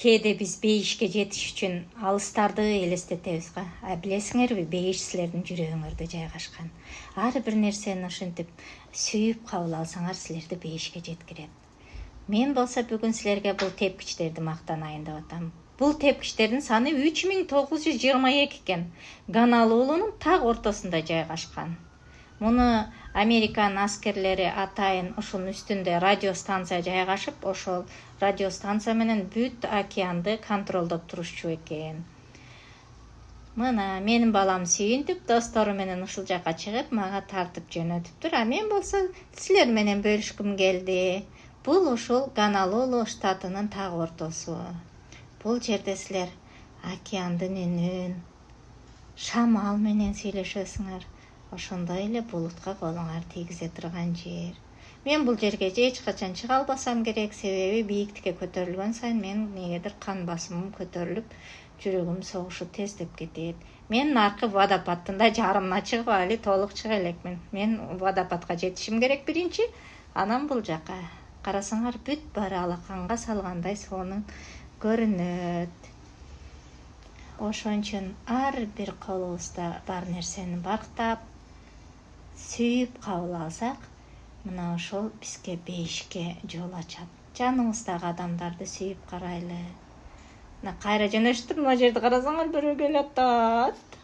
кээде биз бейишке жетиш үчүн алыстарды элестетебиз го. Билесиңерби, бейиш силердин жүрөгүңөрдө жайгашкан. Ар бир нерсени ушинтип сүйүп кабыл алсаңар, силерди бейишке жеткирет. Мен болсо бүгүн силерге бул тепкичтерди мактанайын деп атам. Бул тепкичтердин саны 3922 экен. Гонолулунун так ортосунда жайгашкан. Муну Американ аскерлери атайын ушунун үстүндө радиостанция жайгашып, ошол радиостанция менен бүт океанды контролдоп турушчу экен. Мына менин балам сүйүнтүп, достору менен ушул жака чыгып, мага тартып жөнөтүптүр. А мен болсо силер менен бөлүшкүм келди. Бул ушул Гонолулу штатынын так ортосу. Бул жерде силер океандын үнүн, шамал менен сүйлөшөсүңөр. Ошондой эле булутка колуңар тийгизе турган жер. Мен бул жерге эч качан чыга албасам керек, себеби бийиктикке көтөрүлгөн сайын мен негедир кан басымым көтөрүлүп, жүрөгүм согушу тездеп кетет. Мен наркы водопадтын да жарымына чыгып али толук чыга элекмин. Мен водопадка жетишим керек биринчи, анан бул жака. Карасаңар бүт баары алаканга салгандай сонун көрүнөт. Ошон үчүн ар бир колубузда бар нерсени бактап, сүйүп кабыл алсак, мына ошол бизге бейишке жол ачат. Жаныбыздагы адамдарды сүйүп карайлы. Мына кайра жөнөштүм, мына жерди карасаңар бирөө келип атат.